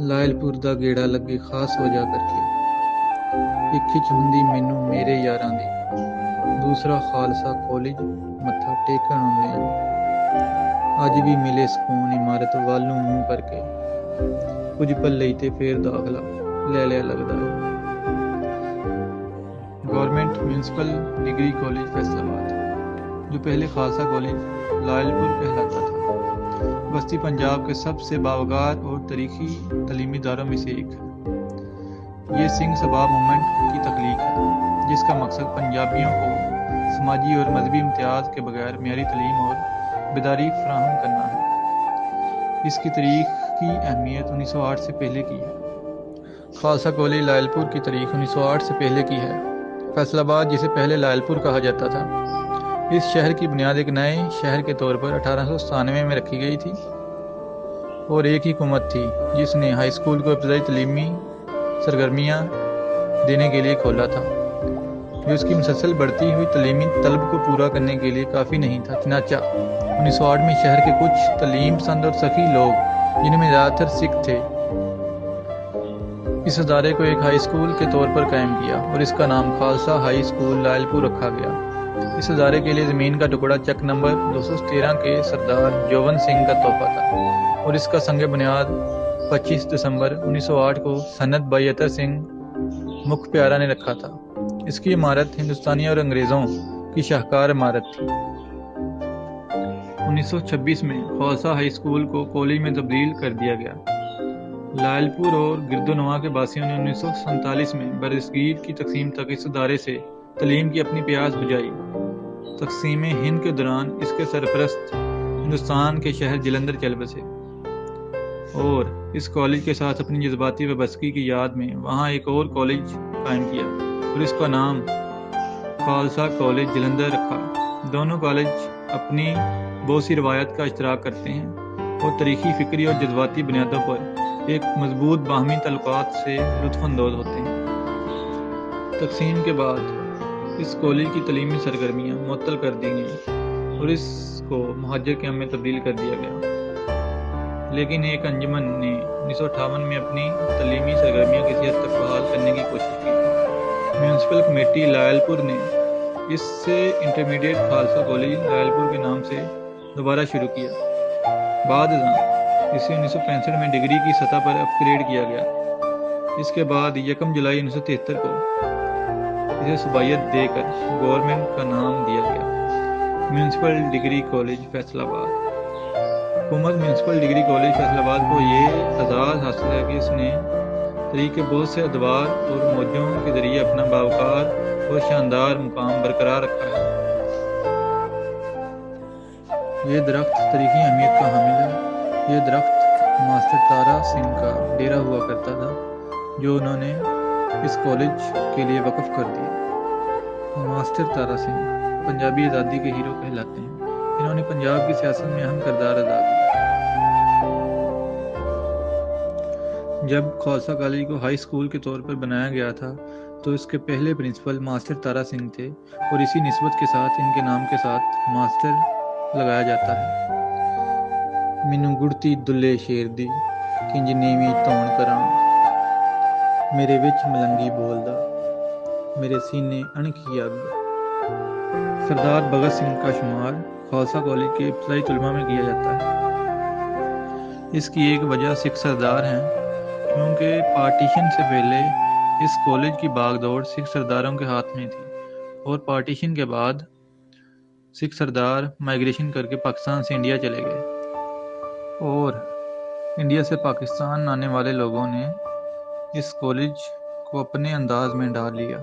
ਲਾਇਲਪੁਰ ਦਾ ਗੇੜਾ ਲੱਗੇ ਖਾਸ ਵਜ੍ਹਾ ਕਰਕੇ। ਇੱਕ ਖਿੱਚ ਹੁੰਦੀ ਮੈਨੂੰ ਮੇਰੇ ਯਾਰਾਂ ਦੀ, ਦੂਸਰਾ ਖਾਲਸਾ ਕਾਲਜ ਮੱਥਾ ਟੇਕਣ ਆਉਂਦੇ ਆਂ। ਅੱਜ ਵੀ ਮਿਲੇ ਸਕੂਨ ਇਮਾਰਤ ਵੱਲ ਨੂੰ ਮੂੰਹ ਕਰਕੇ, ਕੁਝ ਪਲ ਲਈ ਤੇ ਫੇਰ ਦਾਖਲਾ ਲੈ ਲਿਆ ਲੱਗਦਾ ਹੈ। Government municipal degree college Faisal آباد، جو پہلے خالصہ کالج لائلپور کہلاتا تھا، وسطی پنجاب کے سب سے باوقار اور تاریخی تعلیمی اداروں میں سے ایک ہے۔ یہ سنگھ سبھا موومنٹ کی تخلیق ہے، جس کا مقصد پنجابیوں کو سماجی اور مذہبی امتیاز کے بغیر معیاری تعلیم اور بیداری فراہم کرنا ہے۔ اس کی تاریخ کی اہمیت 1908 سے پہلے کی ہے۔ خالصہ کالج لائلپور کی تاریخ 1908 سے پہلے کی ہے۔ فیصل آباد، جسے پہلے لائلپور کہا جاتا تھا، اس شہر کی بنیاد ایک نئے شہر کے طور پر 1897 میں رکھی گئی تھی، اور ایک ہی حکومت تھی جس نے ہائی اسکول کو ابتدائی تعلیمی سرگرمیاں دینے کے لیے کھولا تھا، جو اس کی مسلسل بڑھتی ہوئی تعلیمی طلب کو پورا کرنے کے لیے کافی نہیں تھا۔ چنانچہ 1908 میں شہر کے کچھ تعلیم پسند اور سخی لوگ، جن میں زیادہ تر سکھ تھے، اس ادارے کو ایک ہائی اسکول کے طور پر قائم کیا، اور اس کا نام خالصہ ہائی اسکول لائلپور رکھا گیا۔ اس ادارے کے لیے زمین کا ٹکڑا چک نمبر 213 کے سردار جوون سنگھ کا تحفہ تھا، اور اس کا سنگ بنیاد 25 دسمبر 1908 کو سند بھائی اتر سنگھ مکھ پیارا نے رکھا تھا۔ اس کی عمارت ہندوستانی اور انگریزوں کی شاہکار عمارت تھی۔ 1926 میں خالصہ ہائی اسکول کو کالج میں تبدیل کر دیا گیا۔ لائلپور اور گرد و نواح کے باسیوں نے 1947 میں برصغیر کی تقسیم تک اس ادارے سے تعلیم کی اپنی پیاس بجھائی۔ تقسیم ہند کے دوران اس کے سرپرست ہندوستان کے شہر جلندھر چل بسے، اور اس کالج کے ساتھ اپنی جذباتی وابستگی کی یاد میں وہاں ایک اور کالج قائم کیا، اور اس کا نام خالصہ کالج جلندھر رکھا۔ دونوں کالج اپنی بہت سی روایات کا اشتراک کرتے ہیں، اور تاریخی، فکری اور جذباتی بنیادوں پر ایک مضبوط باہمی تعلقات سے لطف اندوز ہوتے ہیں۔ تقسیم کے بعد اس کالج کی تعلیمی سرگرمیاں معطل کر دی گئیں، اور اس کو مہاجر کیمپ میں تبدیل کر دیا گیا، لیکن ایک انجمن نے 1958 میں اپنی تعلیمی سرگرمیاں کسی حد تک بحال کرنے کی کوشش کی۔ میونسپل کمیٹی لائلپور نے اس سے انٹرمیڈیٹ خالصہ کالج لائلپور کے نام سے دوبارہ شروع کیا۔ بعد ازاں اسے 1965 میں ڈگری کی سطح پر اپ گریڈ کیا گیا۔ اس کے بعد 1 جولائی 1973 کو اسے صوبائیت دے کر گورنمنٹ کا نام دیا گیا، میونسپل ڈگری کالج فیصل آباد۔ حکومت میونسپل ڈگری کالج فیصل آباد کو یہ اعزاز حاصل ہے کہ اس نے تاریخ کے بہت سے ادوار اور موجوں کے ذریعے اپنا باوقار اور شاندار مقام برقرار رکھا ہے۔ یہ درخت تاریخی اہمیت کا حامل ہے۔ یہ درخت ماسٹر تارا سنگھ کا ڈیرا ہوا کرتا تھا، جو انہوں نے اس کالج کے لیے وقف کر دیا۔ ماسٹر تارا سنگھ پنجابی آزادی کے ہیرو کہلاتے ہیں، انہوں نے پنجاب کی سیاست میں اہم کردار ادا کیا۔ جب خالصہ کالج کو ہائی اسکول کے طور پر بنایا گیا تھا تو اس کے پہلے پرنسپل ماسٹر تارا سنگھ تھے، اور اسی نسبت کے ساتھ ان کے نام کے ساتھ ماسٹر لگایا جاتا ہے۔ مینوں گڑتی دلے شیر دی کنج نیویں تون کراں، میرے وچ ملنگی بولدا میرے سینے انکھی اگ۔ سردار بھگت سنگھ کا شمار خالصہ کالج کے ابتدائی طلباء میں کیا جاتا ہے۔ اس کی ایک وجہ سکھ سردار ہیں، کیونکہ پارٹیشن سے پہلے اس کالج کی باغ دوڑ سکھ سرداروں کے ہاتھ میں تھی، اور پارٹیشن کے بعد سکھ سردار مائیگریشن کر کے پاکستان سے انڈیا چلے گئے، اور انڈیا سے پاکستان آنے والے لوگوں نے اس کالج کو اپنے انداز میں ڈھال لیا۔